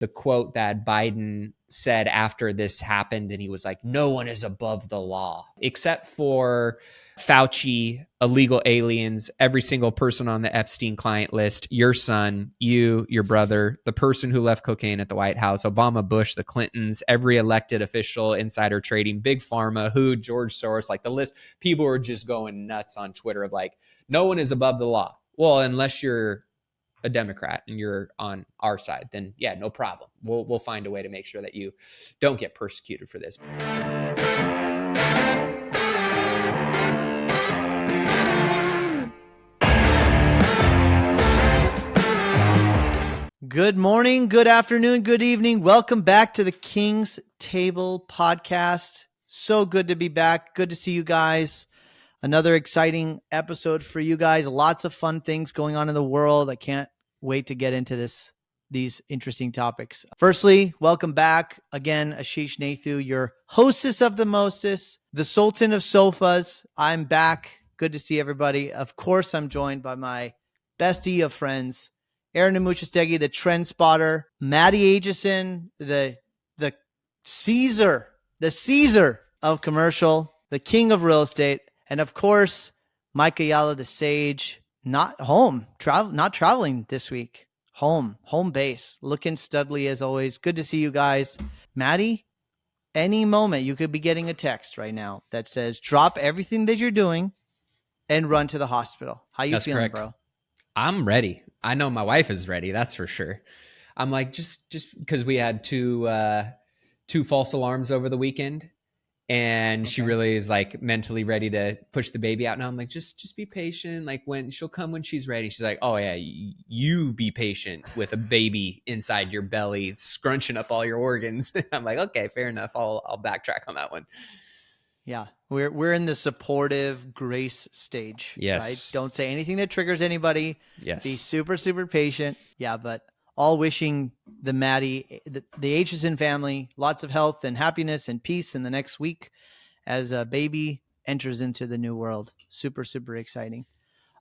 the quote that Biden said after this happened, and he was like, no one is above the law, except for Fauci, illegal aliens, every single person on the Epstein client list, your son, you, your brother, the person who left cocaine at the White House, Obama, Bush, the Clintons, every elected official, insider trading, big pharma, who, George Soros, like the list. People were just going nuts on Twitter of like, no one is above the law. Well, unless you're a Democrat and you're on our side, then yeah, no problem. We'll find a way to make sure that you don't get persecuted for this. Good morning, good afternoon, good evening. Welcome back to the King's Table podcast. So good to be back. Good to see you guys. Another exciting episode for you guys. Lots of fun things going on in the world. I can't wait to get into these interesting topics. Firstly, welcome back again, Ashish Nathu, your hostess of the mostest, the Sultan of Sofas. I'm back. Good to see everybody. Of course, I'm joined by my bestie of friends, Aaron Amuchastegui, the trend spotter, Maddie Aitchison, the Caesar of commercial, the king of real estate, and of course, Mike Ayala, the sage, not traveling this week. Home base, looking studly as always. Good to see you guys. Maddie, any moment you could be getting a text right now that says, drop everything that you're doing and run to the hospital. How you feeling, correct, bro? I'm ready. I know my wife is ready. That's for sure. I'm like, just because we had two false alarms over the weekend, and okay, she really is like mentally ready to push the baby out. And I'm like, just be patient. Like she'll come when she's ready. She's like, oh yeah, you be patient with a baby inside your belly, scrunching up all your organs. I'm like, okay, fair enough. I'll backtrack on that one. Yeah, we're in the supportive grace stage. Yes. Right? Don't say anything that triggers anybody. Yes. Be super, super patient. Yeah, but all wishing the Maddie, the Aitchison family, lots of health and happiness and peace in the next week as a baby enters into the new world. Super, super exciting.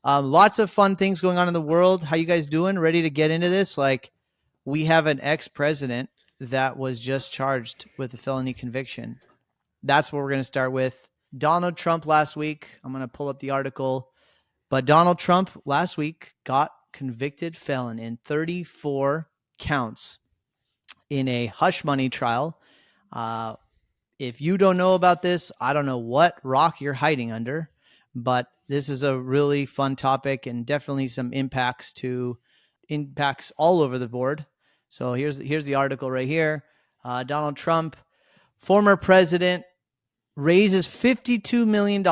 Lots of fun things going on in the world. How you guys doing? Ready to get into this? Like, we have an ex-president that was just charged with a felony conviction. That's what we're going to start with. Donald Trump last week. I'm going to pull up the article. But Donald Trump last week got convicted felon in 34 counts in a hush money trial. If you don't know about this, I don't know what rock you're hiding under, but this is a really fun topic and definitely some impacts all over the board. So here's the article right here. Donald Trump, former president, raises $52 million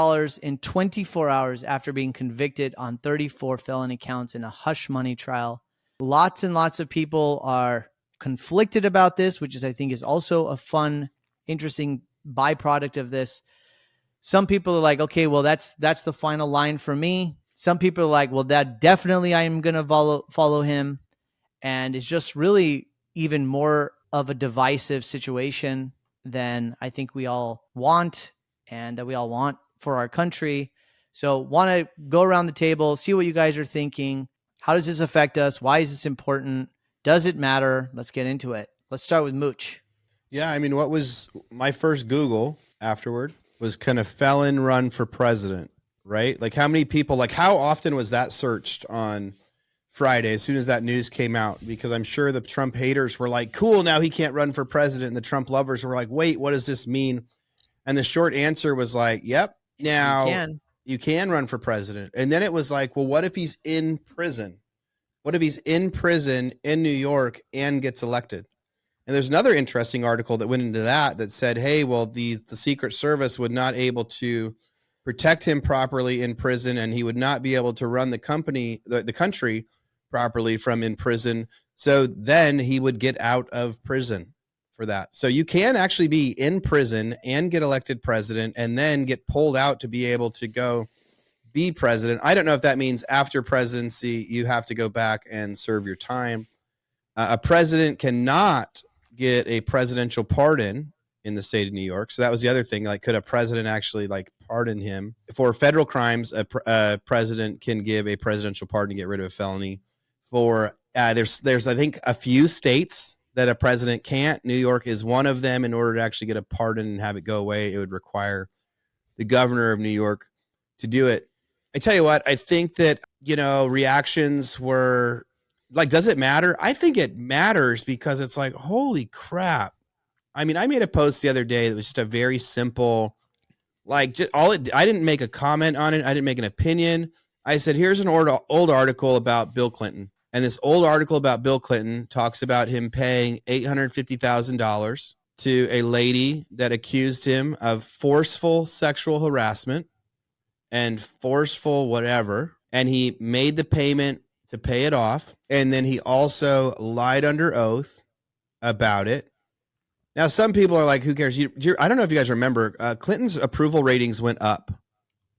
in 24 hours after being convicted on 34 felony counts in a hush money trial. Lots and lots of people are conflicted about this, which I think is also a fun, interesting byproduct of this. Some people are like, okay, well, that's the final line for me. Some people are like, well, that definitely I am going to follow him. And it's just really even more of a divisive situation than I think we all want and that we all want for our country. So want to go around the table, see what you guys are thinking. How does this affect us? Why is this important? Does it matter? Let's get into it. Let's start with Mooch. Yeah, I mean, what was my first Google afterward was kind of felon run for president, right? Like how many people, like how often was that searched on Friday as soon as that news came out? Because I'm sure the Trump haters were like, cool, now he can't run for president. And the Trump lovers were like, wait, what does this mean? And the short answer was like, yep, now you can run for president. And then it was like, well, what if he's in prison? What if he's in prison in New York and gets elected? And there's another interesting article that went into that said, hey, well, the Secret Service would not able to protect him properly in prison, and he would not be able to run the country properly from in prison. So then he would get out of prison for that. So you can actually be in prison and get elected president and then get pulled out to be able to go be president. I don't know if that means after presidency, you have to go back and serve your time. A president cannot get a presidential pardon in the state of New York. So that was the other thing. Like, could a president actually like pardon him for federal crimes? A president can give a presidential pardon to get rid of a felony. For there's I think a few states that a president can't. New York is one of them. In order to actually get a pardon and have it go away, it would require the governor of New York to do it. I tell you what, I think that, reactions were like, does it matter? I think it matters because it's like, holy crap. I mean, I made a post the other day that was just a very simple, like, I didn't make a comment on it. I didn't make an opinion. I said, here's an old article about Bill Clinton. And this old article about Bill Clinton talks about him paying $850,000 to a lady that accused him of forceful sexual harassment and forceful whatever. And he made the payment to pay it off. And then he also lied under oath about it. Now, some people are like, who cares? I don't know if you guys remember, Clinton's approval ratings went up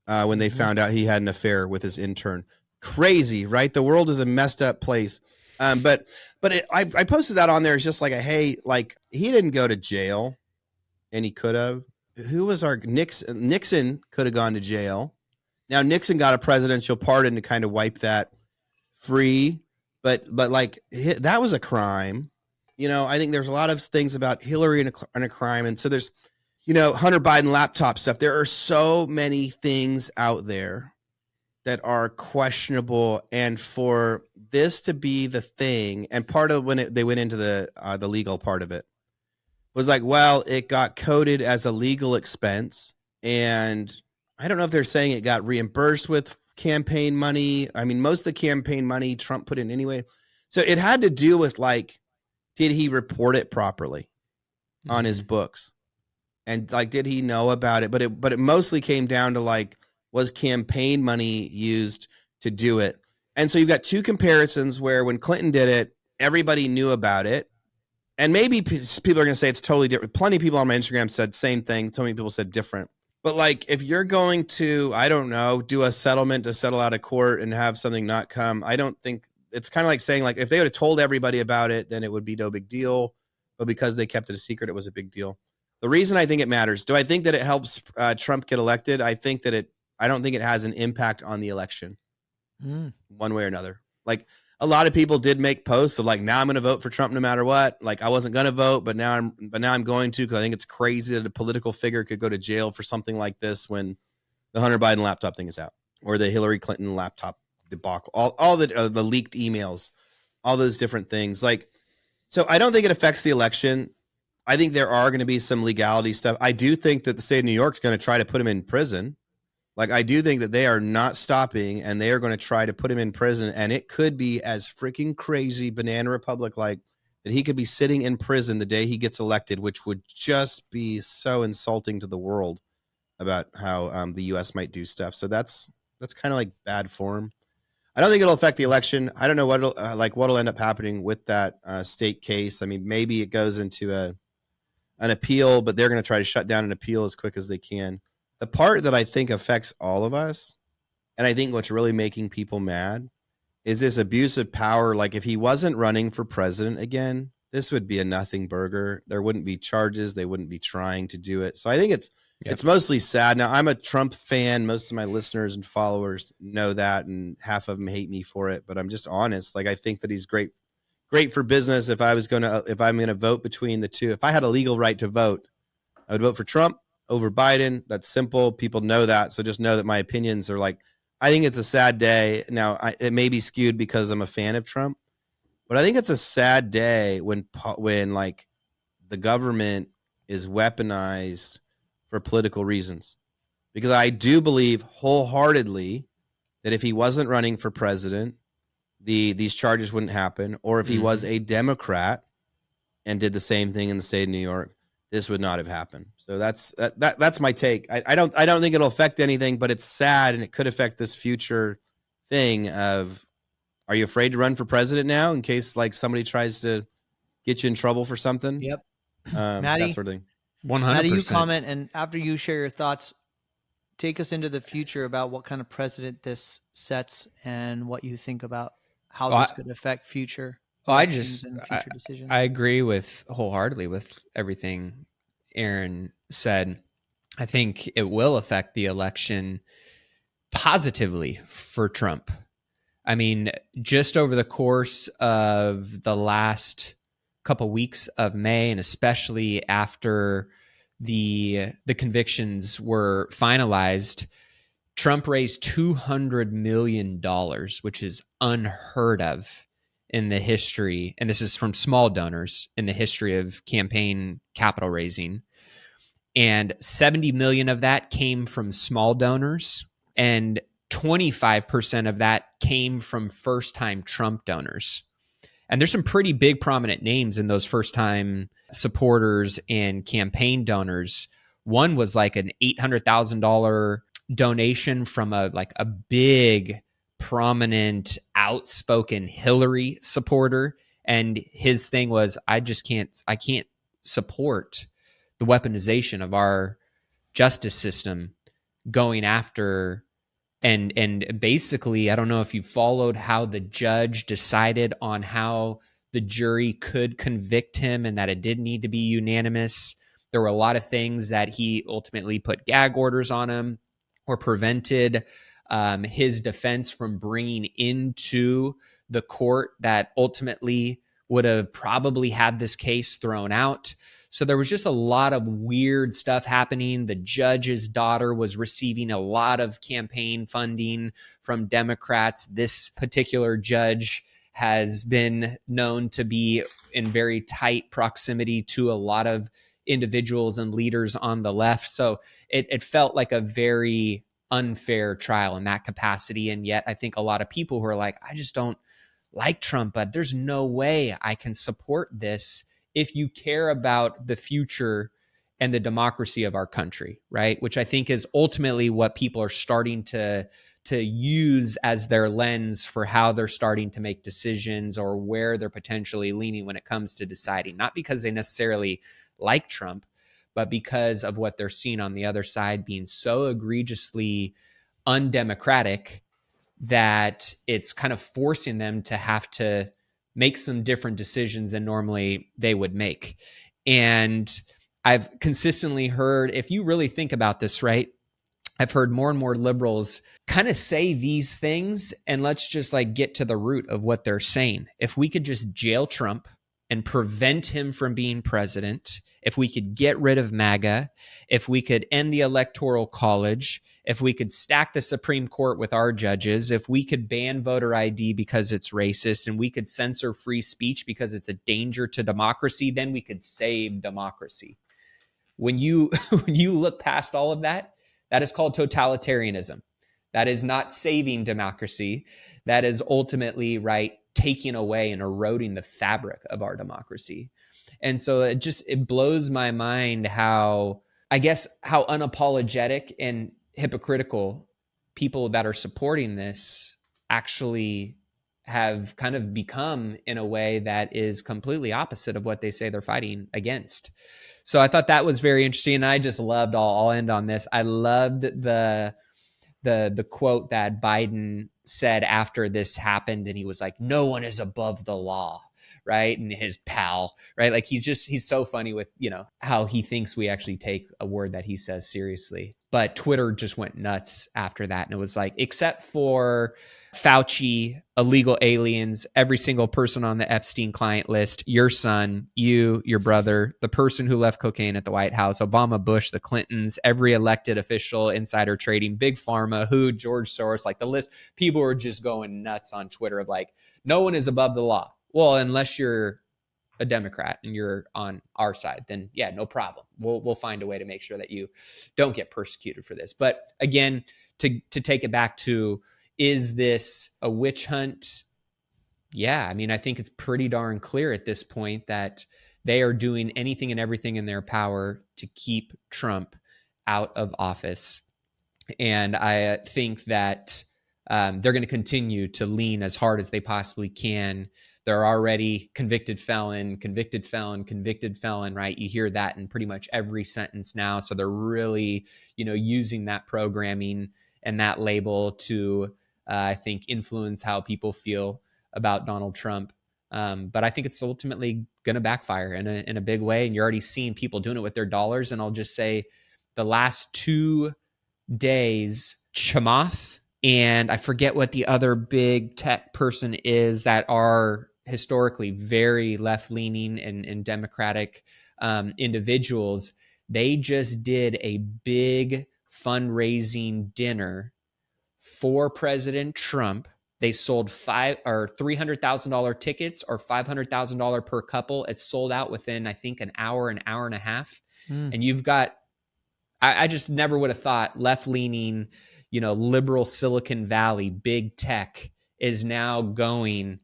when they found out he had an affair with his intern. Crazy, right? The world is a messed up place. But I posted that on there as just like hey, like he didn't go to jail and he could have. Who was our Nixon? Nixon could have gone to jail. Now Nixon got a presidential pardon to kind of wipe that free. But like that was a crime. I think there's a lot of things about Hillary and a crime. And so there's, Hunter Biden laptop stuff. There are so many things out there that are questionable. And for this to be the thing, and part of when they went into the legal part of it was like, well, it got coded as a legal expense. And I don't know if they're saying it got reimbursed with campaign money. I mean, most of the campaign money Trump put in anyway. So it had to do with like, did he report it properly on his books? And like, did he know about it? But it mostly came down to like, was campaign money used to do it? And so you've got two comparisons where when Clinton did it, everybody knew about it. And maybe people are going to say it's totally different. Plenty of people on my Instagram said same thing. So many people said different. But like, if you're going to, I don't know, do a settlement to settle out of court and have something not come, I don't think it's kind of like saying like, if they would have told everybody about it, then it would be no big deal. But because they kept it a secret, it was a big deal. The reason I think it matters, do I think that it helps Trump get elected? I don't think it has an impact on the election one way or another. Like a lot of people did make posts of like, now I'm going to vote for Trump no matter what. Like I wasn't going to vote, but now I'm going to, because I think it's crazy that a political figure could go to jail for something like this when the Hunter Biden laptop thing is out, or the Hillary Clinton laptop debacle, all the leaked emails, all those different things. Like, so I don't think it affects the election. I think there are going to be some legality stuff. I do think that the state of New York is going to try to put him in prison. Like, I do think that they are not stopping and they are going to try to put him in prison. And it could be as freaking crazy, Banana Republic like, that he could be sitting in prison the day he gets elected, which would just be so insulting to the world about how the U.S. might do stuff. So that's kind of like bad form. I don't think it'll affect the election. I don't know what'll end up happening with that state case. I mean, maybe it goes into an appeal, but they're going to try to shut down an appeal as quick as they can. The part that I think affects all of us, and I think what's really making people mad, is this abuse of power. Like if he wasn't running for president again, this would be a nothing burger. There wouldn't be charges. They wouldn't be trying to do it. So I think it's mostly sad. Now, I'm a Trump fan. Most of my listeners and followers know that, and half of them hate me for it. But I'm just honest. Like I think that he's great for business. If I'm going to vote between the two, if I had a legal right to vote, I would vote for Trump over Biden. That's simple. People know that. So just know that my opinions are like, I think it's a sad day. Now, it may be skewed because I'm a fan of Trump, but I think it's a sad day when like the government is weaponized for political reasons. Because I do believe wholeheartedly that if he wasn't running for president, these charges wouldn't happen. Or if he was a Democrat and did the same thing in the state of New York, this would not have happened. So that's my take. I don't think it'll affect anything, but it's sad, and it could affect this future thing of, are you afraid to run for president now in case like somebody tries to get you in trouble for something? Yep. That sort of thing. 100%. Maddie, you comment, and after you share your thoughts, take us into the future about what kind of precedent this sets and what you think about how this could affect future elections and future decisions. I agree wholeheartedly with everything Aaron said. I think it will affect the election positively for Trump. I mean, just over the course of the last couple weeks of May, and especially after the convictions were finalized, Trump raised $200 million, which is unheard of in the history. And this is from small donors in the history of campaign capital raising. And 70 million of that came from small donors, and 25% of that came from first-time Trump donors. And there's some pretty big prominent names in those first-time supporters and campaign donors. One was like an $800,000 donation from a big, prominent, outspoken Hillary supporter. And his thing was, I can't support the weaponization of our justice system going after. And basically, I don't know if you followed how the judge decided on how the jury could convict him and that it did need to be unanimous. There were a lot of things that he ultimately put gag orders on him or prevented his defense from bringing into the court that ultimately would have probably had this case thrown out. So there was just a lot of weird stuff happening. The judge's daughter was receiving a lot of campaign funding from Democrats. This particular judge has been known to be in very tight proximity to a lot of individuals and leaders on the left. So it felt like a very unfair trial in that capacity. And yet I think a lot of people who are like, I just don't like Trump, but there's no way I can support this if you care about the future and the democracy of our country, right? Which I think is ultimately what people are starting to use as their lens for how they're starting to make decisions or where they're potentially leaning when it comes to deciding, not because they necessarily like Trump, but because of what they're seeing on the other side being so egregiously undemocratic that it's kind of forcing them to have to make some different decisions than normally they would make. And I've consistently heard, if you really think about this, right, I've heard more and more liberals kind of say these things, and let's just get to the root of what they're saying. If we could just jail Trump and prevent him from being president, if we could get rid of MAGA, if we could end the Electoral College, if we could stack the Supreme Court with our judges, if we could ban voter ID because it's racist, and we could censor free speech because it's a danger to democracy, then we could save democracy. When you look past all of that, that is called totalitarianism. That is not saving democracy. That is ultimately, taking away and eroding the fabric of our democracy. And so it blows my mind how unapologetic and hypocritical people that are supporting this actually have kind of become in a way that is completely opposite of what they say they're fighting against. So I thought that was very interesting. And I just loved, I'll end on this. I loved the quote that Biden said after this happened, and he was like, no one is above the law, right? And his pal, right? He's so funny with, how he thinks we actually take a word that he says seriously. But Twitter just went nuts after that. And it was like, except for Fauci, illegal aliens, every single person on the Epstein client list, your son, you, your brother, the person who left cocaine at the White House, Obama, Bush, the Clintons, every elected official, insider trading, big pharma, who, George Soros, the list, people were just going nuts on Twitter of no one is above the law. Well, unless you're a Democrat and you're on our side, then yeah, no problem. We'll find a way to make sure that you don't get persecuted for this. But again, to take it back to, is this a witch hunt? Yeah, I mean, I think it's pretty darn clear at this point that they are doing anything and everything in their power to keep Trump out of office. And I think that they're going to continue to lean as hard as they possibly can. They're already convicted felon, right? You hear that in pretty much every sentence now. So they're really, using that programming and that label to, I think, influence how people feel about Donald Trump. But I think it's ultimately going to backfire in a big way. And you're already seeing people doing it with their dollars. And I'll just say the last 2 days, Chamath, and I forget what the other big tech person is that are historically very left-leaning and Democratic individuals, they just did a big fundraising dinner for President Trump. They sold $300,000 tickets or $500,000 per couple. It's sold out within, I think, an hour and a half. And you've got, I just never would have thought left-leaning, liberal Silicon Valley, big tech is now going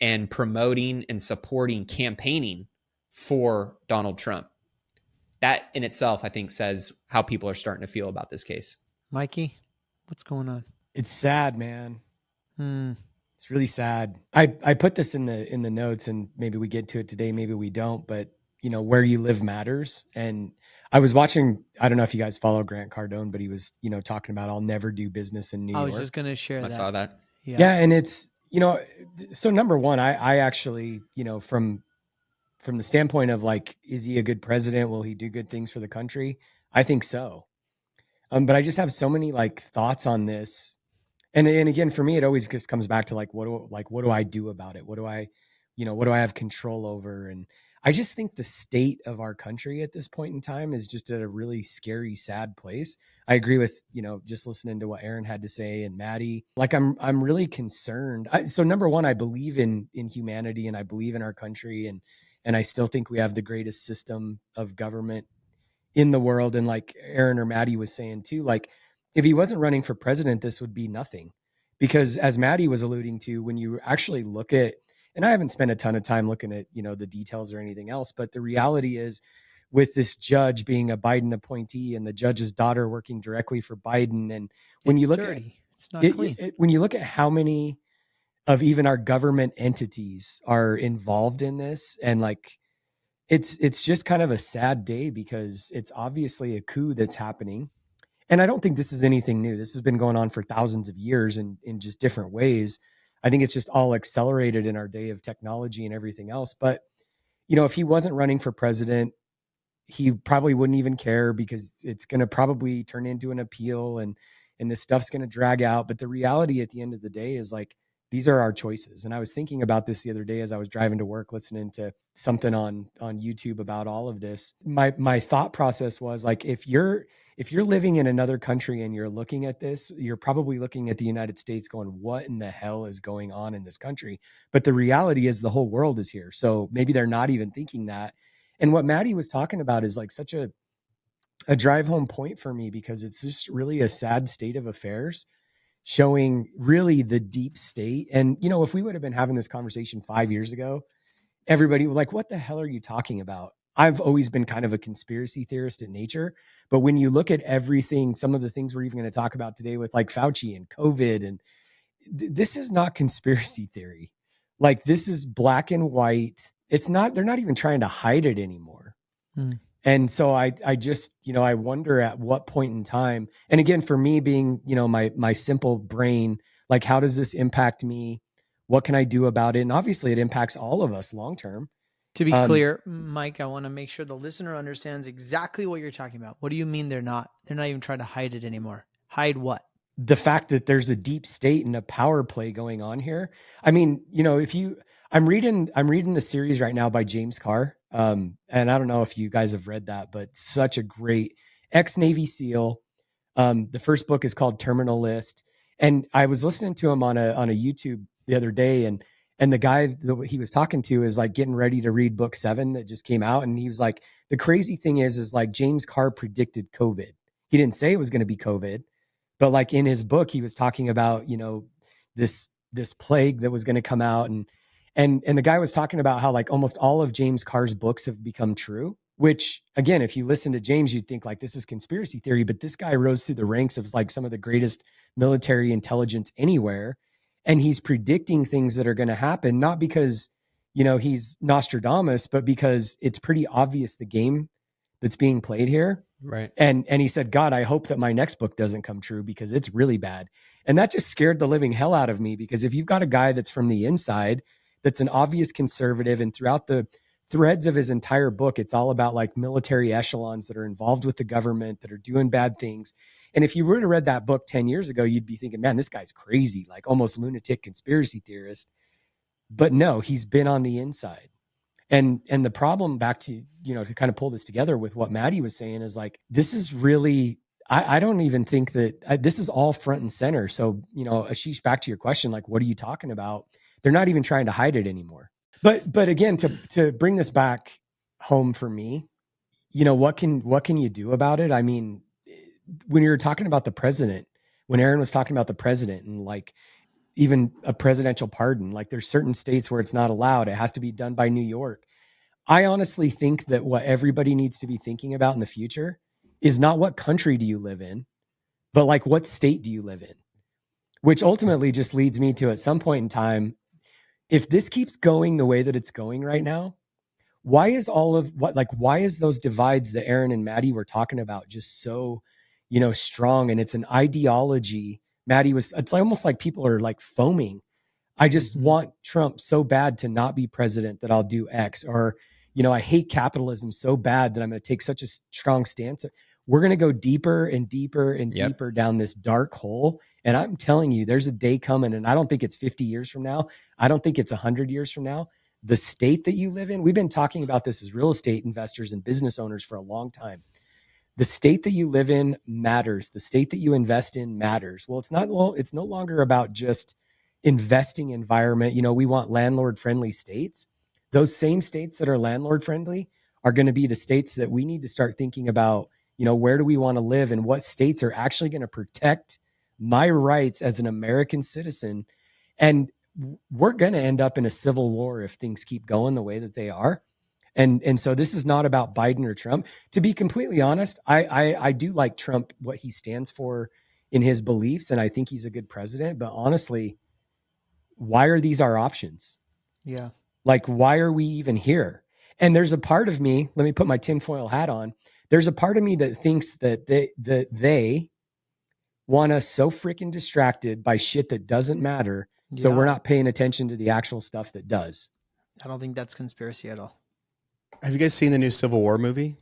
and promoting and supporting campaigning for Donald Trump. That in itself, I think, says how people are starting to feel about this case. Mikey, what's going on? It's sad, man. It's really sad. I put this in the notes, and maybe we get to it today, maybe we don't, but where you live matters. And I was watching, I don't know if you guys follow Grant Cardone, but he was, talking about I'll never do business in New York. I was just going to share that. I saw that. Yeah. And it's, so number one, I actually, from the standpoint of like, is he a good president? Will he do good things for the country? I think so. But I just have so many like thoughts on this. And again, for me, it always just comes back to like, what do I do about it? What do I have control over? And I just think the state of our country at this point in time is just at a really scary, sad place. I agree with, just listening to what Aaron had to say and Maddie, like I'm really concerned. So number one, I believe in humanity and I believe in our country. And I still think we have the greatest system of government in the world. And like Aaron or Maddie was saying too, like if he wasn't running for president, this would be nothing. Because as Maddie was alluding to, when you actually look at, and I haven't spent a ton of time looking at, the details or anything else, but the reality is with this judge being a Biden appointee and the judge's daughter working directly for Biden. And when you look dirty. It's not at clean. when you look at how many of even our government entities are involved in this, and like, it's just kind of a sad day because it's obviously a coup that's happening. And I don't think this is anything new. This has been going on for thousands of years in just different ways. I think it's just all accelerated in our day of technology and everything else. But, if he wasn't running for president, he probably wouldn't even care because it's going to probably turn into an appeal and this stuff's going to drag out. But the reality at the end of the day is like, these are our choices. And I was thinking about this the other day as I was driving to work, listening to something on YouTube about all of this. My thought process was like, if you're living in another country and you're looking at this, you're probably looking at the United States going, what in the hell is going on in this country? But the reality is the whole world is here. So maybe they're not even thinking that. And what Maddie was talking about is like such a drive home point for me, because it's just really a sad state of affairs, showing really the deep state. And, if we would have been having this conversation 5 years ago, everybody was like, what the hell are you talking about? I've always been kind of a conspiracy theorist in nature, but when you look at everything, some of the things we're even going to talk about today with like Fauci and COVID, and this is not conspiracy theory. Like this is black and white. It's not, they're not even trying to hide it anymore. And so I just, I wonder at what point in time, and again, for me being, my simple brain, like, how does this impact me? What can I do about it? And obviously it impacts all of us long-term. To be clear, Mike, I want to make sure the listener understands exactly what you're talking about. What do you mean they're not even trying to hide it anymore? Hide what? The fact that there's a deep state and a power play going on here. I mean, I'm reading the series right now by James Carr. And I don't know if you guys have read that, but such a great ex-Navy SEAL. The first book is called Terminal List. And I was listening to him on a YouTube the other day, and the guy that he was talking to is like getting ready to read book 7 that just came out. And he was like, the crazy thing is like James Carr predicted COVID. He didn't say it was going to be COVID, but like in his book, he was talking about, this plague that was going to come out. And the guy was talking about how like almost all of James Carr's books have become true, which again, if you listen to James, you'd think like this is conspiracy theory, but this guy rose through the ranks of like some of the greatest military intelligence anywhere. And he's predicting things that are going to happen, not because, he's Nostradamus, but because it's pretty obvious the game that's being played here. Right. And he said, God, I hope that my next book doesn't come true because it's really bad. And that just scared the living hell out of me, because if you've got a guy that's from the inside, that's an obvious conservative, and throughout the threads of his entire book, it's all about like military echelons that are involved with the government that are doing bad things. And if you would have read that book 10 years ago, you'd be thinking, man, this guy's crazy, like almost lunatic conspiracy theorist. But no, he's been on the inside. And the problem, back to, to kind of pull this together with what Maddie was saying, is like, this is really, I don't even think that this is all front and center. So, Ashish, back to your question, like, what are you talking about? They're not even trying to hide it anymore. But again, to bring this back home for me, what can you do about it? I mean, when you're talking about the president, when Aaron was talking about the president and like even a presidential pardon, like there's certain states where it's not allowed. It has to be done by New York. I honestly think that what everybody needs to be thinking about in the future is not what country do you live in, but like what state do you live in, which ultimately just leads me to, at some point in time, if this keeps going the way that it's going right now, why is why is those divides that Aaron and Maddie were talking about just so, strong? And it's an ideology. It's almost like people are like foaming. I just want Trump so bad to not be president that I'll do X, or, I hate capitalism so bad that I'm going to take such a strong stance. We're going to go deeper and deeper and deeper down this dark hole. And I'm telling you, there's a day coming, and I don't think it's 50 years from now. I don't think it's 100 years from now. The state that you live in, we've been talking about this as real estate investors and business owners for a long time. The state that you live in matters. The state that you invest in matters. Well, it's no longer about just investing environment. We want landlord friendly states. Those same states that are landlord friendly are going to be the states that we need to start thinking about, where do we want to live, and what states are actually going to protect my rights as an American citizen. And we're going to end up in a civil war if things keep going the way that they are. And so this is not about Biden or Trump. To be completely honest, I do like Trump, what he stands for in his beliefs, and I think he's a good president. But honestly, why are these our options? Yeah. Like, why are we even here? And there's a part of me, let me put my tinfoil hat on. There's a part of me that thinks that they want us so freaking distracted by shit that doesn't matter. So we're not paying attention to the actual stuff that does. I don't think that's conspiracy at all. Have you guys seen the new Civil War movie?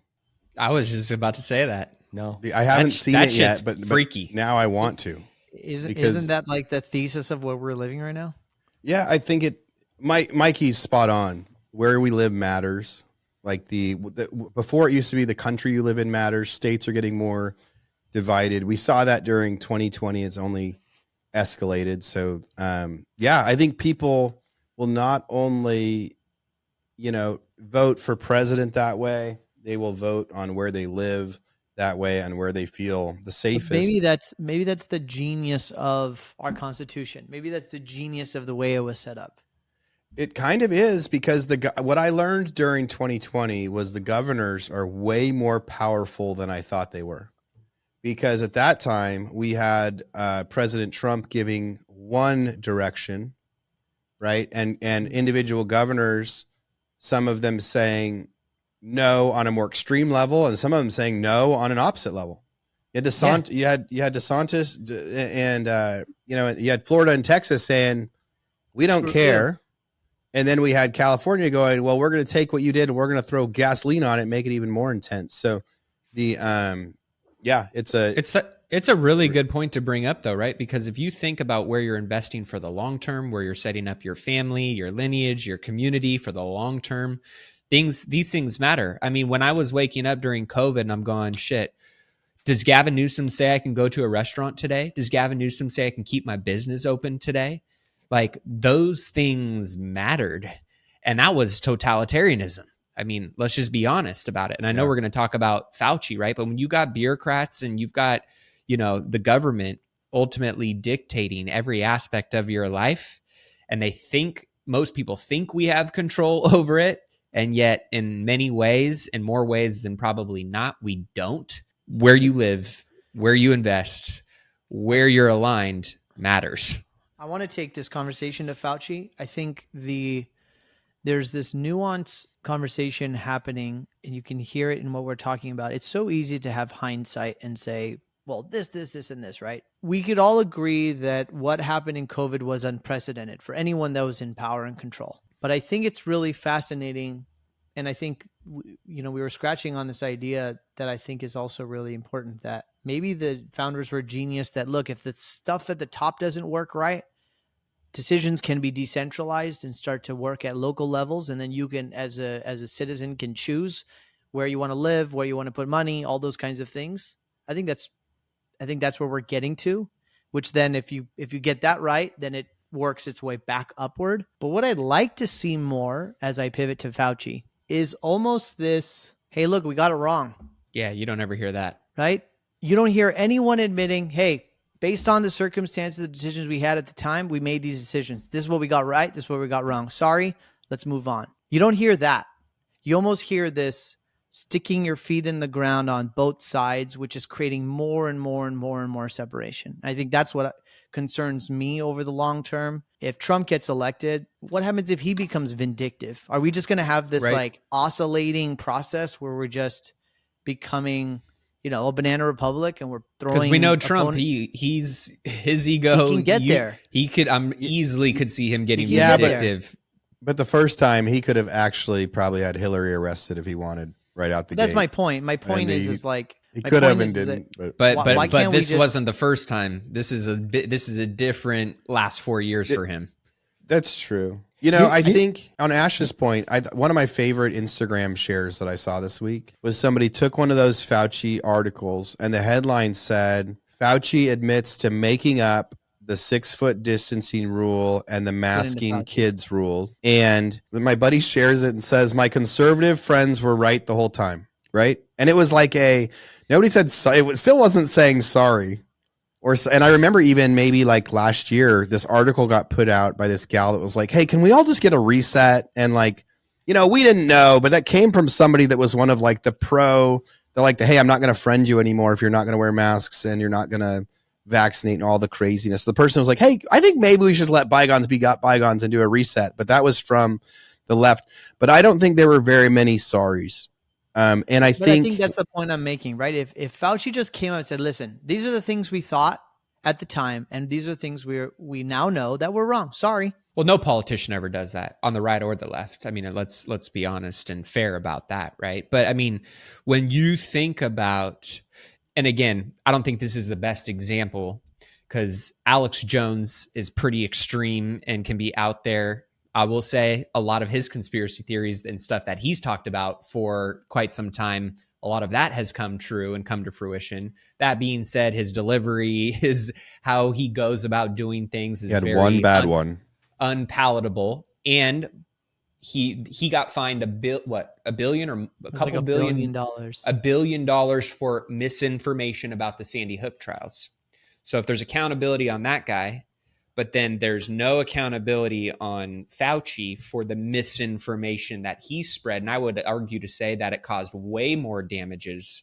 I was just about to say that. No, I haven't seen it yet, but freaky. Now I want to. Isn't that like the thesis of where we're living right now? Yeah, I think Mikey's spot on. Where we live matters. Like before, it used to be the country you live in matters. States are getting more divided. We saw that during 2020. It's only escalated. So, I think people will not only, vote for president that way. They will vote on where they live that way and where they feel the safest. Maybe that's the genius of our Constitution. Maybe that's the genius of the way it was set up. It kind of is, because what I learned during 2020 was the governors are way more powerful than I thought they were. Because at that time we had President Trump giving one direction, right? And individual governors, some of them saying no on a more extreme level, and some of them saying no on an opposite level. You had DeSantis, and you had Florida and Texas saying we don't care. And then we had California going, well, we're going to take what you did and we're going to throw gasoline on it and make it even more intense. So it's a really good point to bring up, though, right? Because if you think about where you're investing for the long term, where you're setting up your family, your lineage, your community for the long term, these things matter. I mean, when I was waking up during COVID and I'm going, shit, does Gavin Newsom say I can go to a restaurant today? Does Gavin Newsom say I can keep my business open today? Like, those things mattered. And that was totalitarianism. I mean, let's just be honest about it. And I know we're going to talk about Fauci, right? But when you got bureaucrats and you've got, the government ultimately dictating every aspect of your life, and most people think we have control over it. And yet in many ways, in more ways than probably not, we don't. Where you live, where you invest, where you're aligned matters. I want to take this conversation to Fauci. I think there's this nuanced conversation happening, and you can hear it in what we're talking about. It's so easy to have hindsight and say, well, this, and this, right? We could all agree that what happened in COVID was unprecedented for anyone that was in power and control. But I think it's really fascinating. And I think, we were scratching on this idea that I think is also really important, that maybe the founders were genius that, look, if the stuff at the top doesn't work right, decisions can be decentralized and start to work at local levels, and then you can, as a citizen, can choose where you want to live, where you want to put money, all those kinds of things. I think that's where we're getting to, which then if you get that right, then it works its way back upward. But what I'd like to see more as I pivot to Fauci is almost this, hey, look, we got it wrong. Yeah, you don't ever hear that. Right? You don't hear anyone admitting, hey, based on the circumstances, the decisions we had at the time, we made these decisions. This is what we got right. This is what we got wrong. Sorry, let's move on. You don't hear that. You almost hear this sticking your feet in the ground on both sides, which is creating more and more and more and more separation. I think that's what concerns me over the long term. If Trump gets elected, what happens if he becomes vindictive? Are we just going to have this like oscillating process where we're just becoming, a banana republic, and we're throwing? Because we know Trump, he's his ego. He can get there. He could. Easily could see him getting Yeah, vindictive. But the first time he could have actually probably had Hillary arrested if he wanted right out the gate. That's my point. My point is like he could have and didn't. But this wasn't the first time. This is a different last 4 years for him. That's true. I think on Ash's point, one of my favorite Instagram shares that I saw this week was somebody took one of those Fauci articles and the headline said, Fauci admits to making up the 6-foot distancing rule and the masking kids rule. And then my buddy shares it and says, my conservative friends were right the whole time. Right. And it was like nobody said, it still wasn't saying sorry. And I remember even maybe like last year, this article got put out by this gal that was like, hey, can we all just get a reset? And like, we didn't know, but that came from somebody that was one of like hey, I'm not going to friend you anymore if you're not going to wear masks and you're not going to vaccinate and all the craziness. The person was like, hey, I think maybe we should let bygones be bygones and do a reset. But that was from the left. But I don't think there were very many sorries. And I think that's the point I'm making, right? If Fauci just came out and said, listen, these are the things we thought at the time, and these are things we now know that we're wrong. Sorry. Well, no politician ever does that on the right or the left. I mean, let's be honest and fair about that, right? But I mean, when you think about, and again, I don't think this is the best example because Alex Jones is pretty extreme and can be out there. I will say a lot of his conspiracy theories and stuff that he's talked about for quite some time, a lot of that has come true and come to fruition. That being said, his delivery, how he goes about doing things is very one bad one, unpalatable. And he got fined $1 billion or a couple like billion dollars, $1 billion for misinformation about the Sandy Hook trials. So if there's accountability on that guy, but then there's no accountability on Fauci for the misinformation that he spread. And I would argue to say that it caused way more damages.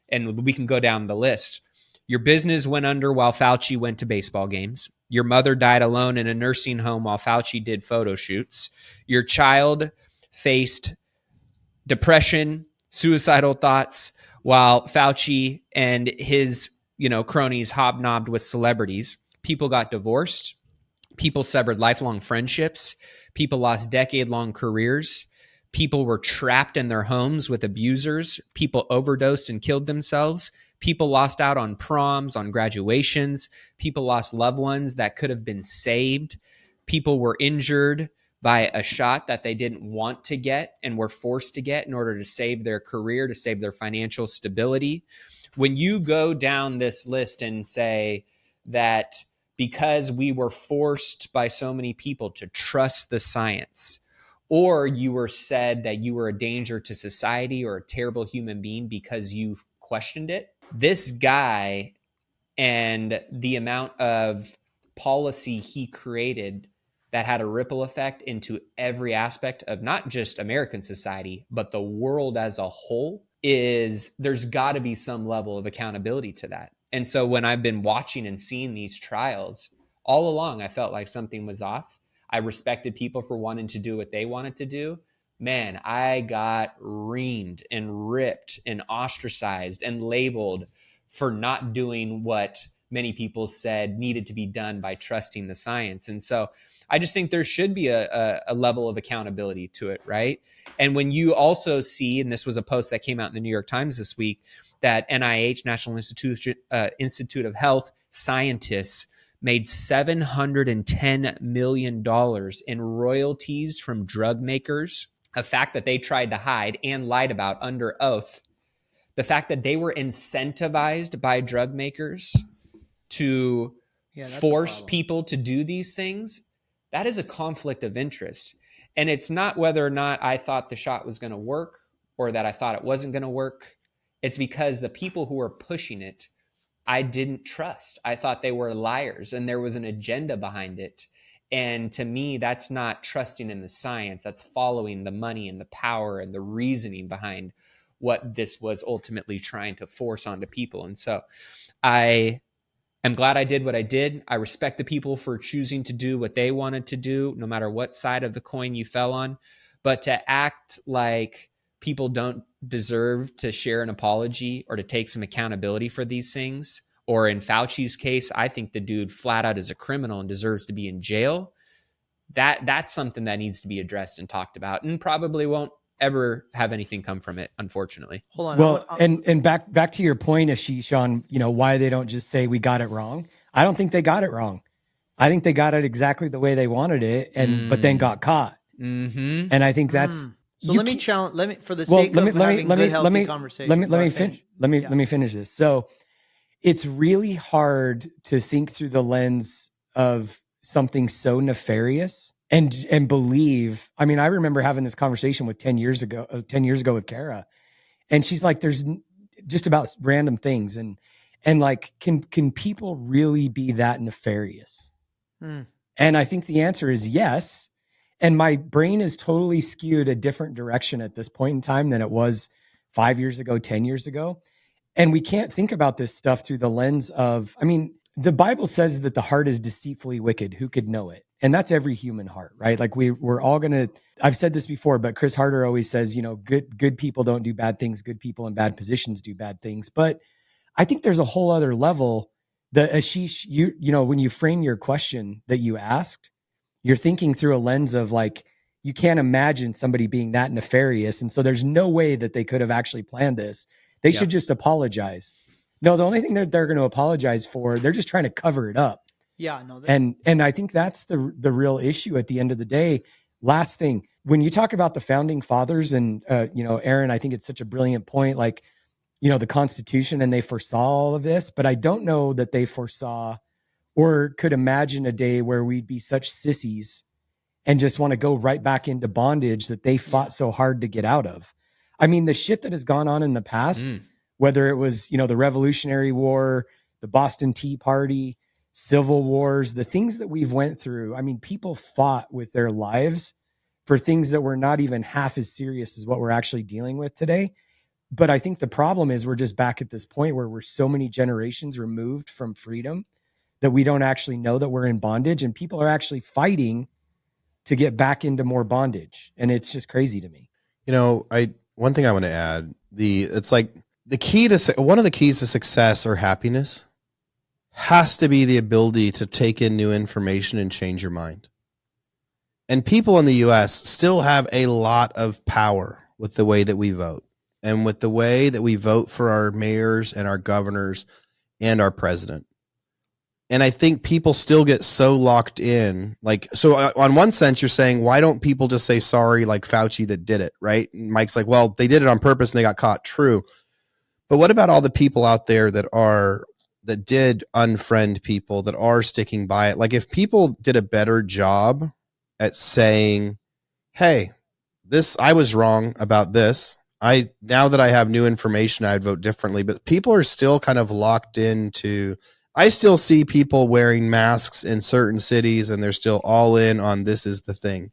And we can go down the list. Your business went under while Fauci went to baseball games. Your mother died alone in a nursing home while Fauci did photo shoots. Your child faced depression, suicidal thoughts while Fauci and his cronies hobnobbed with celebrities. People got divorced. People severed lifelong friendships. People lost decade-long careers. People were trapped in their homes with abusers. People overdosed and killed themselves. People lost out on proms, on graduations. People lost loved ones that could have been saved. People were injured by a shot that they didn't want to get and were forced to get in order to save their career, to save their financial stability. When you go down this list and say that because we were forced by so many people to trust the science, or you were said that you were a danger to society or a terrible human being because you questioned it, this guy and the amount of policy he created that had a ripple effect into every aspect of not just American society, but the world as a whole, there's got to be some level of accountability to that. And so when I've been watching and seeing these trials, all along, I felt like something was off. I respected people for wanting to do what they wanted to do. Man, I got reamed and ripped and ostracized and labeled for not doing what many people said needed to be done by trusting the science. And so I just think there should be a level of accountability to it, right? And when you also see, and this was a post that came out in the New York Times this week, that NIH, National Institute of Health scientists made $710 million in royalties from drug makers, a fact that they tried to hide and lied about under oath. The fact that they were incentivized by drug makers to force people to do these things, that is a conflict of interest. And it's not whether or not I thought the shot was going to work or that I thought it wasn't going to work. It's because the people who were pushing it, I didn't trust. I thought they were liars and there was an agenda behind it. And to me, that's not trusting in the science. That's following the money and the power and the reasoning behind what this was ultimately trying to force onto people. And so I'm glad I did what I did. I respect the people for choosing to do what they wanted to do, no matter what side of the coin you fell on. But to act like people don't deserve to share an apology or to take some accountability for these things, or in Fauci's case, I think the dude flat out is a criminal and deserves to be in jail. That's something that needs to be addressed and talked about, and probably won't ever have anything come from it, unfortunately. Hold on. Well, and back to your point, Ashish, on why they don't just say we got it wrong. I don't think they got it wrong. I think they got it exactly the way they wanted it, but then got caught. Mm-hmm. And I think that's so. Let me challenge. Let me, for the sake of having good, healthy conversation. Let me finish this. So it's really hard to think through the lens of something so nefarious and believe. I mean, I remember having this conversation with 10 years ago with Kara, and she's like, there's just about random things. And like, can people really be that nefarious? And I think the answer is yes. And my brain is totally skewed a different direction at this point in time than it was 5 years ago, 10 years ago. And we can't think about this stuff through the lens of, I mean, the Bible says that the heart is deceitfully wicked. Who could know it? And that's every human heart, right? Like we're all going to, I've said this before, but Chris Harder always says, good people don't do bad things. Good people in bad positions do bad things. But I think there's a whole other level that, Ashish, when you frame your question that you asked, you're thinking through a lens of like, you can't imagine somebody being that nefarious. And so there's no way that they could have actually planned this. They should just apologize. No, the only thing that they're going to apologize for, they're just trying to cover it up. Yeah, no. And I think that's the real issue at the end of the day. Last thing, when you talk about the founding fathers and, Aaron, I think it's such a brilliant point, like, the Constitution, and they foresaw all of this, but I don't know that they foresaw or could imagine a day where we'd be such sissies and just want to go right back into bondage that they fought so hard to get out of. I mean, the shit that has gone on in the past, whether it was, the Revolutionary War, the Boston Tea Party, civil wars, the things that we've went through. I mean, people fought with their lives for things that were not even half as serious as what we're actually dealing with today. But I think the problem is we're just back at this point where we're so many generations removed from freedom that we don't actually know that we're in bondage, and people are actually fighting to get back into more bondage. And it's just crazy to me. One thing I want to add, it's like one of the keys to success or happiness has to be the ability to take in new information and change your mind. And people in the US still have a lot of power with the way that we vote and with the way that we vote for our mayors and our governors and our president. And I think people still get so locked in. On one sense, you're saying, why don't people just say sorry like Fauci that did it, right? And Mike's like, well, they did it on purpose and they got caught. True. But what about all the people out there that did unfriend people, that are sticking by it? Like, if people did a better job at saying, hey, I was wrong about this. Now that I have new information, I'd vote differently. But people are still kind of locked into, I still see people wearing masks in certain cities and they're still all in on this is the thing,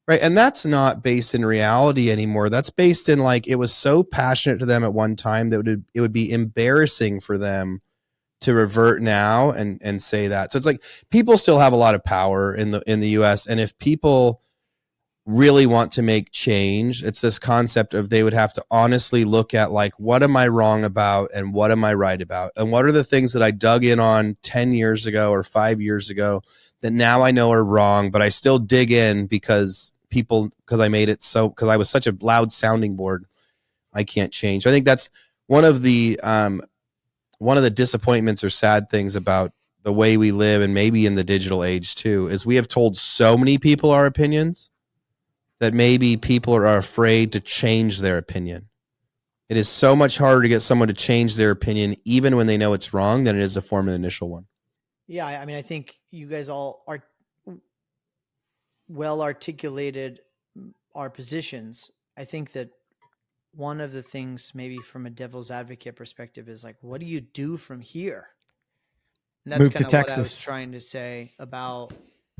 right? And that's not based in reality anymore. That's based in like, it was so passionate to them at one time that it would be embarrassing for them to revert now and say that. So it's like people still have a lot of power in the US. And if people really want to make change, it's this concept of they would have to honestly look at like, what am I wrong about and what am I right about? And what are the things that I dug in on 10 years ago or 5 years ago that now I know are wrong, but I still dig in because I made it so, because I was such a loud sounding board, I can't change. I think that's one of the disappointments or sad things about the way we live, and maybe in the digital age too, is we have told so many people our opinions that maybe people are afraid to change their opinion. It is so much harder to get someone to change their opinion, even when they know it's wrong, than it is to form an initial one. Yeah, I mean, I think you guys all are well articulated our positions. I think that one of the things, maybe from a devil's advocate perspective, is like, what do you do from here? And that's Move to kind of what I was Texas. trying to say about,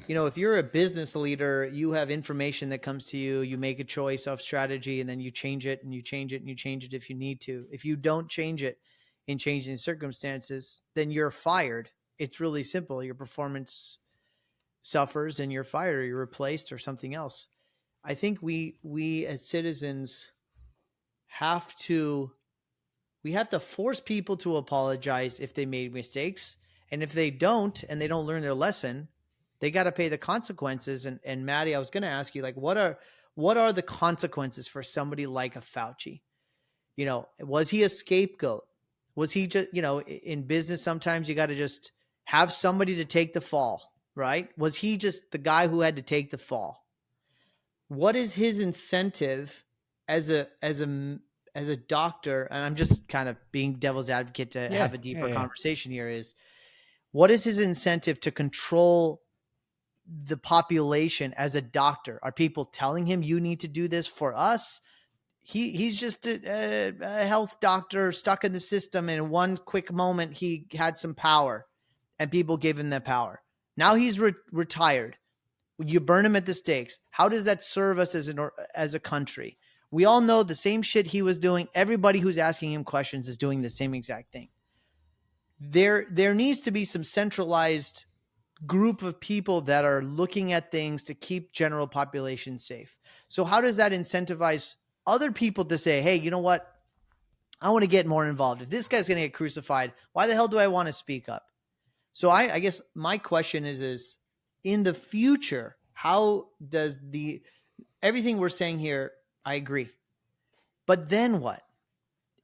if you're a business leader, you have information that comes to you, you make a choice of strategy, and then you change it and you change it and you change it if you need to. If you don't change it in changing circumstances, then you're fired. It's really simple. Your performance suffers and you're fired or you're replaced or something else. I think we as citizens have to force people to apologize if they made mistakes. And if they don't, and they don't learn their lesson, they got to pay the consequences. And Maddie, I was going to ask you, like, what are the consequences for somebody like a Fauci? Was he a scapegoat? Was he just, in business, sometimes you got to just have somebody to take the fall, right? Was he just the guy who had to take the fall? What is his incentive as a doctor? And I'm just kind of being devil's advocate to have a deeper conversation here, is what is his incentive to control the population as a doctor? Are people telling him, you need to do this for us? He's just a health doctor stuck in the system. And in one quick moment, he had some power and people gave him that power. Now he's retired. You burn him at the stakes. How does that serve us as a country? We all know the same shit he was doing. Everybody who's asking him questions is doing the same exact thing. There needs to be some centralized group of people that are looking at things to keep general population safe. So how does that incentivize other people to say, hey, you know what? I want to get more involved. If this guy's going to get crucified, why the hell do I want to speak up? So I guess my question is in the future, how does everything we're saying here, I agree. But then what?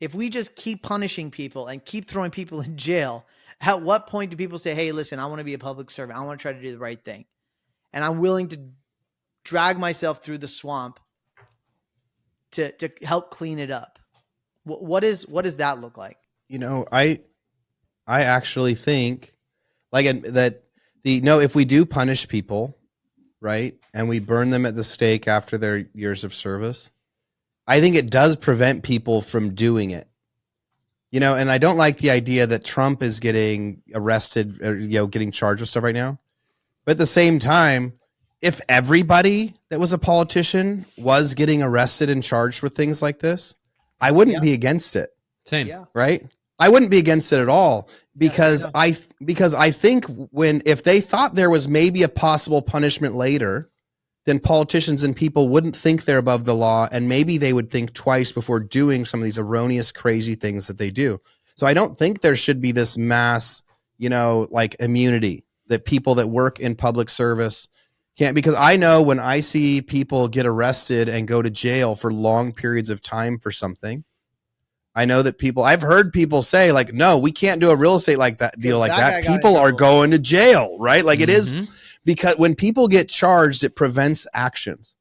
If we just keep punishing people and keep throwing people in jail, at what point do people say, hey, listen, I want to be a public servant. I want to try to do the right thing. And I'm willing to drag myself through the swamp to help clean it up. What does that look like? I actually think if we do punish people, right, and we burn them at the stake after their years of service, I think it does prevent people from doing it. And I don't like the idea that Trump is getting arrested or, getting charged with stuff right now. But at the same time, if everybody that was a politician was getting arrested and charged with things like this, I wouldn't be against it. Same. Yeah. Right? I wouldn't be against it at all because I think if they thought there was maybe a possible punishment later, then politicians and people wouldn't think they're above the law, and maybe they would think twice before doing some of these erroneous, crazy things that they do. So I don't think there should be this mass, immunity that people that work in public service can't, because I know when I see people get arrested and go to jail for long periods of time for something, I know that I've heard people say, like, no, we can't do a real estate deal like that. People are going to jail, right? Like it is. Because when people get charged, it prevents actions.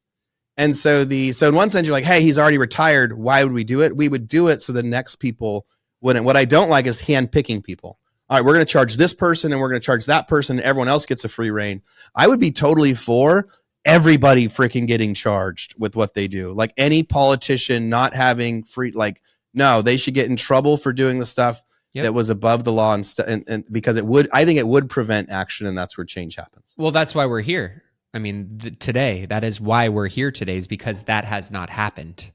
And so in one sense, you're like, hey, he's already retired. Why would we do it? We would do it so the next people wouldn't. What I don't like is handpicking people. All right, we're going to charge this person and we're going to charge that person and everyone else gets a free reign. I would be totally for everybody freaking getting charged with what they do. Like any politician not having free, no, they should get in trouble for doing the stuff that was above the law and because I think it would prevent action, and that's where change happens. Well, that's why we're here. I mean, today, that is why we're here today, is because that has not happened.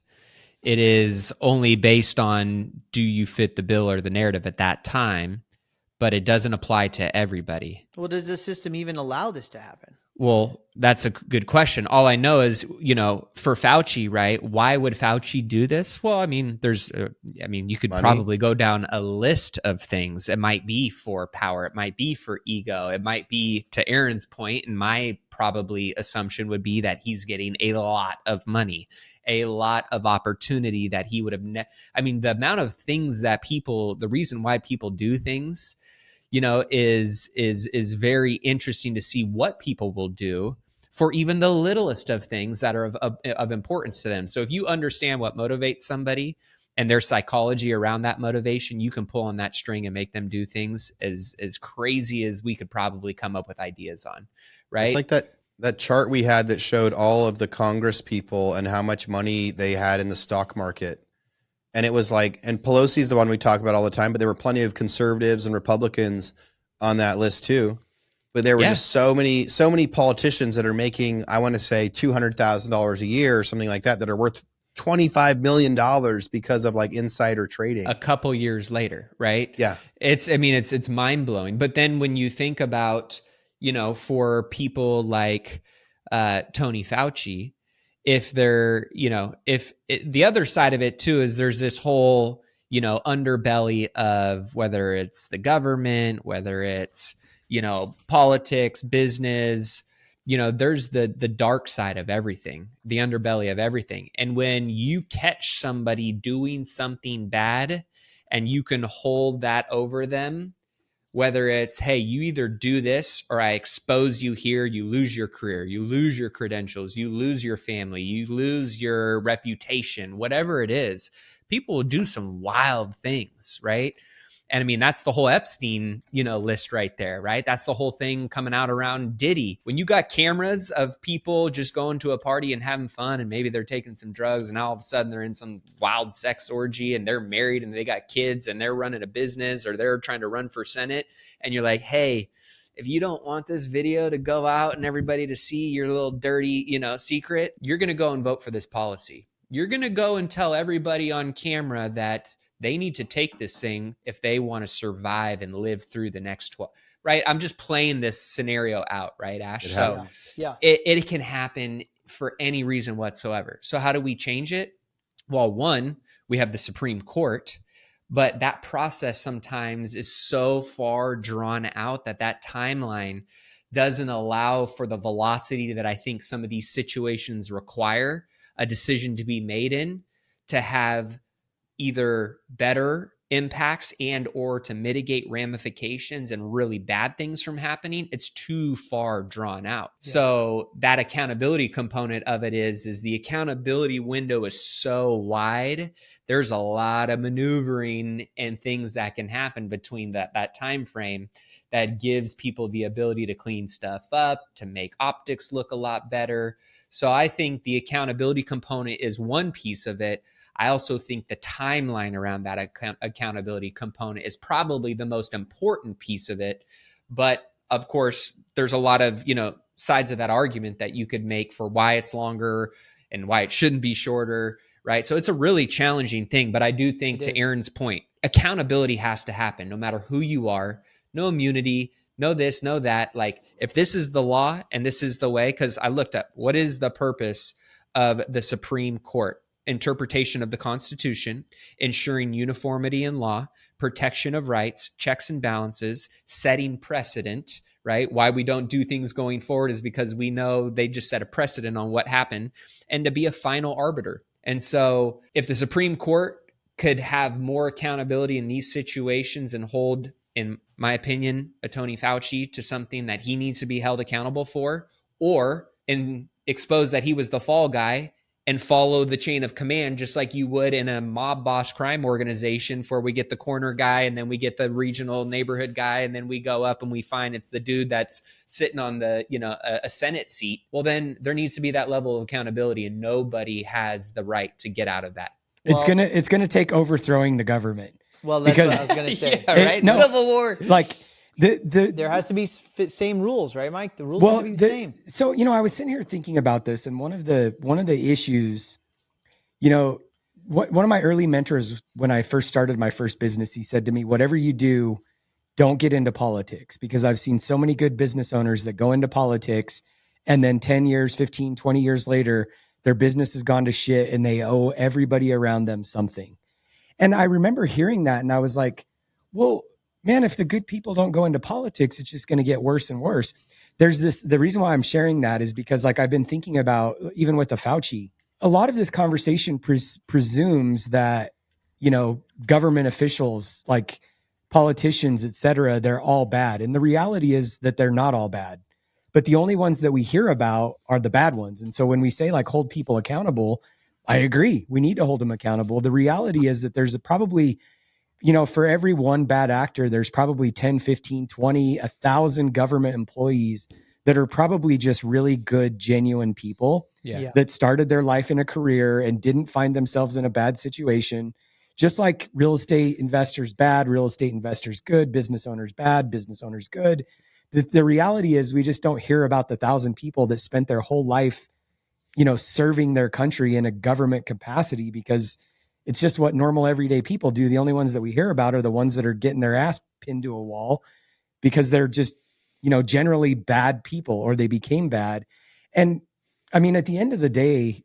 It is only based on, do you fit the bill or the narrative at that time, but it doesn't apply to everybody. Well, does the system even allow this to happen? Well, that's a good question. All I know is, for Fauci, right? Why would Fauci do this? Well, I mean, you could probably go down a list of things. It might be for power. It might be for ego. It might be, to Aaron's point, and my probably assumption would be that he's getting a lot of money, a lot of opportunity that he would have. The amount of things that the reason why people do things, is very interesting to see what people will do for even the littlest of things that are of importance to them. So if you understand what motivates somebody and their psychology around that motivation, you can pull on that string and make them do things as crazy as we could probably come up with ideas on, right? It's like that chart we had that showed all of the Congress people and how much money they had in the stock market. And it was like, and Pelosi's the one we talk about all the time, but there were plenty of conservatives and Republicans on that list too. But there were just so many politicians that are making, I want to say $200,000 a year or something like that are worth $25 million because of like insider trading a couple years later, right? Yeah. It's mind blowing. But then when you think about, for people like Tony Fauci, if they're, the other side of it too is there's this whole, underbelly of whether it's the government, whether it's, politics, business, there's the dark side of everything, the underbelly of everything. And when you catch somebody doing something bad and you can hold that over them, whether it's, hey, you either do this or I expose you here, you lose your career, you lose your credentials, you lose your family, you lose your reputation, whatever it is, people will do some wild things, right? And that's the whole Epstein, list right there, right? That's the whole thing coming out around Diddy. When you got cameras of people just going to a party and having fun and maybe they're taking some drugs and all of a sudden they're in some wild sex orgy and they're married and they got kids and they're running a business or they're trying to run for Senate. And you're like, hey, if you don't want this video to go out and everybody to see your little dirty, secret, you're going to go and vote for this policy. You're going to go and tell everybody on camera that they need to take this thing if they want to survive and live through the next 12, right? I'm just playing this scenario out, right, Ash? So it can happen for any reason whatsoever. So how do we change it? Well, one, we have the Supreme Court, but that process sometimes is so far drawn out that timeline doesn't allow for the velocity that I think some of these situations require a decision to be made in to have either better impacts and or to mitigate ramifications and really bad things from happening. It's too far drawn out. Yeah. So that accountability component of it is the accountability window is so wide. There's a lot of maneuvering and things that can happen between that time frame that gives people the ability to clean stuff up, to make optics look a lot better. So I think the accountability component is one piece of it. I also think the timeline around that accountability component is probably the most important piece of it. But of course, there's a lot of, sides of that argument that you could make for why it's longer and why it shouldn't be shorter, right? So it's a really challenging thing. But I do think, to Aaron's point, accountability has to happen no matter who you are. No immunity, no this, no that. Like, if this is the law and this is the way, because I looked up what is the purpose of the Supreme Court. Interpretation of the Constitution, ensuring uniformity in law, protection of rights, checks and balances, setting precedent, right? Why we don't do things going forward is because we know they just set a precedent on what happened, and to be a final arbiter. And so if the Supreme Court could have more accountability in these situations and hold, in my opinion, a Tony Fauci to something that he needs to be held accountable for, or expose that he was the fall guy and follow the chain of command, just like you would in a mob boss crime organization, where we get the corner guy and then we get the regional neighborhood guy. And then we go up and we find it's the dude that's sitting on the, a Senate seat. Well, then there needs to be that level of accountability, and nobody has the right to get out of that. It's going to take overthrowing the government. Well, that's what I was going to say. Yeah, right? Civil war. Like, there has to be same rules, right, Mike? The rules have to be the same. So, I was sitting here thinking about this, and one of the issues, one of my early mentors, when I first started my first business, he said to me, whatever you do, don't get into politics, because I've seen so many good business owners that go into politics and then 10 years, 15, 20 years later, their business has gone to shit and they owe everybody around them something. And I remember hearing that, and I was like, well, man, if the good people don't go into politics, it's just going to get worse and worse. The reason why I'm sharing that is because, like, I've been thinking about, even with the Fauci, a lot of this conversation presumes that, government officials, like politicians, et cetera, they're all bad. And the reality is that they're not all bad. But the only ones that we hear about are the bad ones. And so when we say like hold people accountable, I agree. We need to hold them accountable. The reality is that there's probably, for every one bad actor, there's probably 10, 15, 20, 1,000 government employees that are probably just really good, genuine people that started their life in a career and didn't find themselves in a bad situation. Just like real estate investors bad, real estate investors good, business owners bad, business owners good. The reality is we just don't hear about the 1,000 people that spent their whole life, serving their country in a government capacity, because it's just what normal everyday people do. The only ones that we hear about are the ones that are getting their ass pinned to a wall because they're just, generally bad people, or they became bad. And I mean, at the end of the day,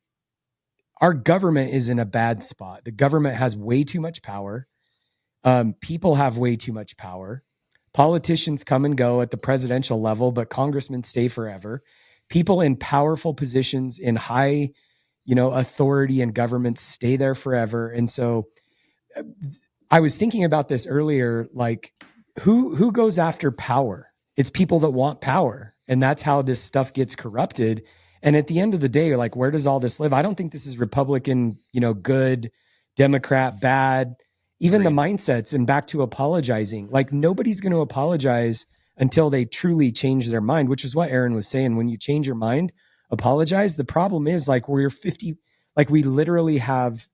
our government is in a bad spot. The government has way too much power. People have way too much power. Politicians come and go at the presidential level, but congressmen stay forever. People in powerful positions in high, authority and government stay there forever. And so I was thinking about this earlier, like who goes after power? It's people that want power. And that's how this stuff gets corrupted. And at the end of the day, like, where does all this live? I don't think this is Republican, good, Democrat, bad, even the mindsets, and back to apologizing. Like, nobody's going to apologize until they truly change their mind, which is what Aaron was saying. When you change your mind, apologize. The problem is, like, we literally have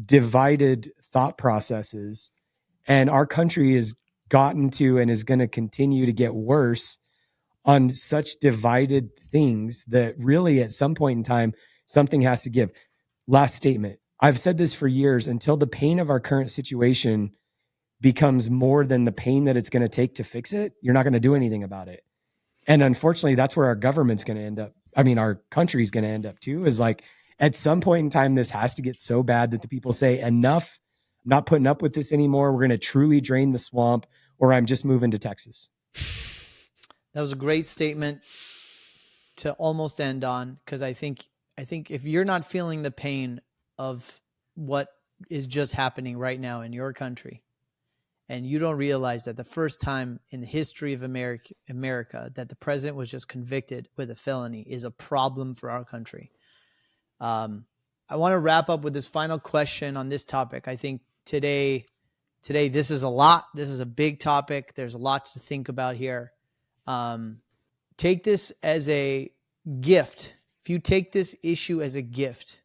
divided thought processes, and our country has gotten to and is going to continue to get worse on such divided things that really at some point in time, something has to give. Last statement. I've said this for years: until the pain of our current situation becomes more than the pain that it's going to take to fix it, you're not going to do anything about it. And unfortunately, that's where our government's going to end up. I mean, our country's going to end up too, is like, at some point in time, this has to get so bad that the people say, enough, I'm not putting up with this anymore. We're going to truly drain the swamp, or I'm just moving to Texas. That was a great statement to almost end on, because I think if you're not feeling the pain of what is just happening right now in your country, and you don't realize that the first time in the history of America that the president was just convicted with a felony is a problem for our country. I want to wrap up with this final question on this topic. I think today, this is a lot. This is a big topic. There's lots to think about here. Take this as a gift. If you take this issue as a gift,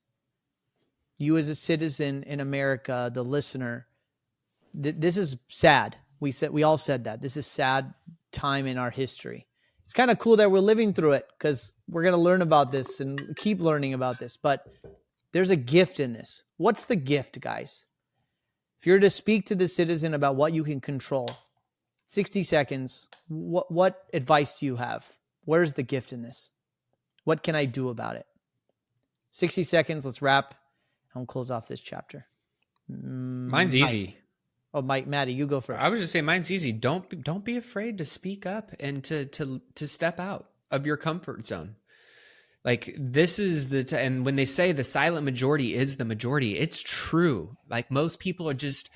you as a citizen in America, the listener, this is sad. We all said that. This is sad time in our history. It's kind of cool that we're living through it, because we're going to learn about this and keep learning about this. But there's a gift in this. What's the gift, guys? If you're to speak to the citizen about what you can control, 60 seconds, what advice do you have? Where's the gift in this? What can I do about it? 60 seconds, let's wrap, and we'll close off this chapter. Mine's easy. Oh, Maddie, you go first. I was just saying, mine's easy. Don't be afraid to speak up and to step out of your comfort zone. Like, this is and when they say the silent majority is the majority, it's true. Like, most people are just,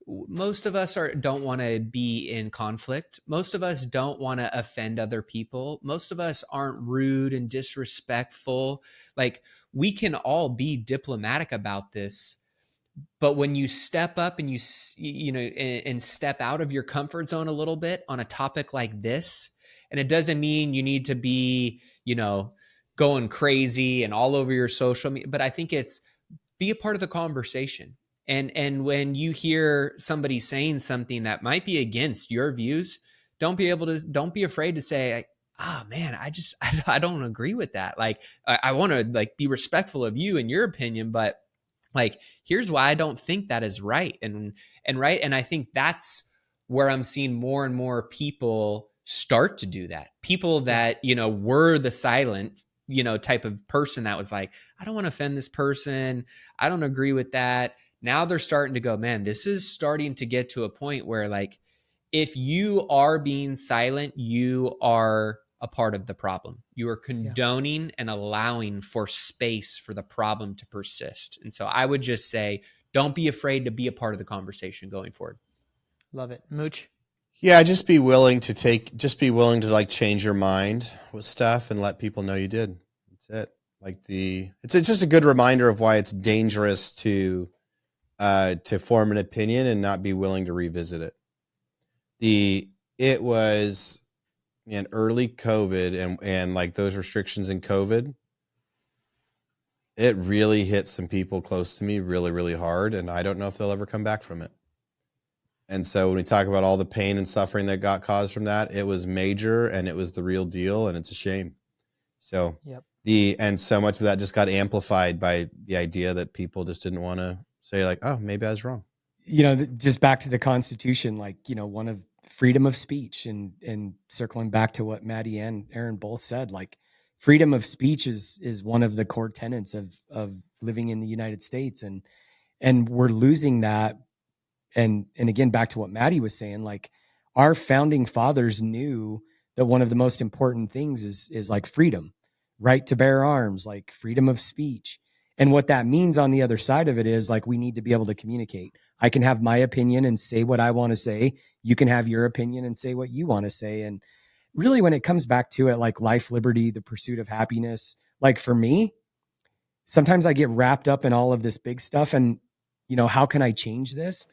most of us don't want to be in conflict. Most of us don't want to offend other people. Most of us aren't rude and disrespectful. Like, we can all be diplomatic about this. But when you step up and and step out of your comfort zone a little bit on a topic like this, and it doesn't mean you need to be, going crazy and all over your social media, but I think it's be a part of the conversation. And when you hear somebody saying something that might be against your views, don't be afraid to say, man, I don't agree with that. Like, I want to be respectful of you and your opinion, but here's why I don't think that is right. And I think that's where I'm seeing more and more people start to do that. People that, were the silent, type of person that was like, I don't want to offend this person. I don't agree with that. Now they're starting to go, man, this is starting to get to a point where, if you are being silent, you are a part of the problem. You are condoning and allowing for space for the problem to persist. And so I would just say, don't be afraid to be a part of the conversation going forward. Love it. Mooch. Yeah, just be willing to like change your mind with stuff and let people know you did. That's it. Like it's just a good reminder of why it's dangerous to form an opinion and not be willing to revisit it. It was in early COVID and like those restrictions in COVID, it really hit some people close to me really, really hard. And I don't know if they'll ever come back from it. And so when we talk about all the pain and suffering that got caused from that, it was major and it was the real deal, and it's a shame. So Yep. and so much of that just got amplified by the idea that people just didn't want to say like, oh, maybe I was wrong. Just back to the Constitution, like, one of freedom of speech and circling back to what Maddie and Aaron both said, like freedom of speech is one of the core tenets of living in the United States. And we're losing that. And again, back to what Maddie was saying, like our founding fathers knew that one of the most important things is like freedom, right to bear arms, like freedom of speech. And what that means on the other side of it is like, we need to be able to communicate. I can have my opinion and say what I want to say. You can have your opinion and say what you want to say. And really, when it comes back to it, like life, liberty, the pursuit of happiness, like for me, sometimes I get wrapped up in all of this big stuff and, how can I change this?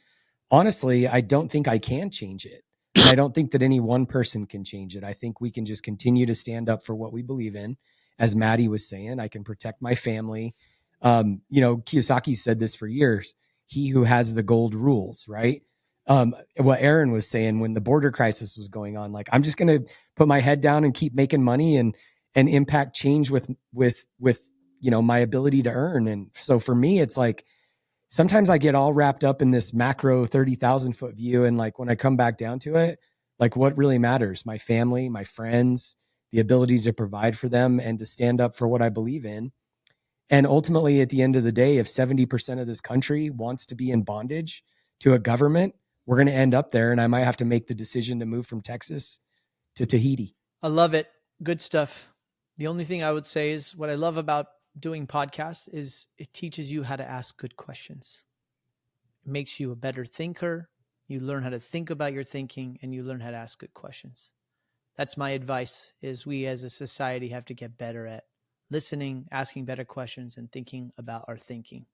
Honestly, I don't think I can change it. And I don't think that any one person can change it. I think we can just continue to stand up for what we believe in. As Maddie was saying, I can protect my family. Kiyosaki said this for years. He who has the gold rules, right? What Aaron was saying when the border crisis was going on, like, I'm just going to put my head down and keep making money and impact change with my ability to earn. And so for me, it's like, sometimes I get all wrapped up in this macro 30,000 foot view. And like, when I come back down to it, like what really matters, my family, my friends, the ability to provide for them and to stand up for what I believe in. And ultimately at the end of the day, if 70% of this country wants to be in bondage to a government, we're going to end up there. And I might have to make the decision to move from Texas to Tahiti. I love it. Good stuff. The only thing I would say is what I love about doing podcasts is it teaches you how to ask good questions. It makes you a better thinker. You learn how to think about your thinking and you learn how to ask good questions. That's my advice, is we as a society have to get better at listening, asking better questions, and thinking about our thinking.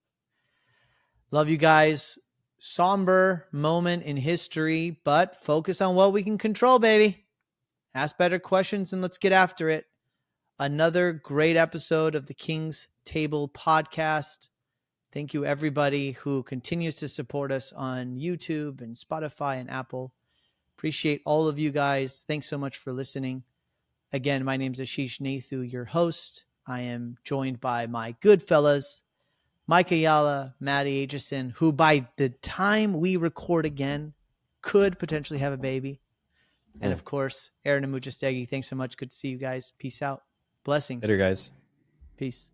Love you guys. Somber moment in history, but focus on what we can control, baby. Ask better questions and let's get after it. Another great episode of the King's Table podcast. Thank you, everybody who continues to support us on YouTube and Spotify and Apple. Appreciate all of you guys. Thanks so much for listening. Again, my name's Ashish Nathu, your host. I am joined by my good fellas, Mike Ayala, Maddie Aitchison, who by the time we record again could potentially have a baby. And of course, Aaron Amuchastegui. Thanks so much. Good to see you guys. Peace out. Blessings. Later, guys. Peace.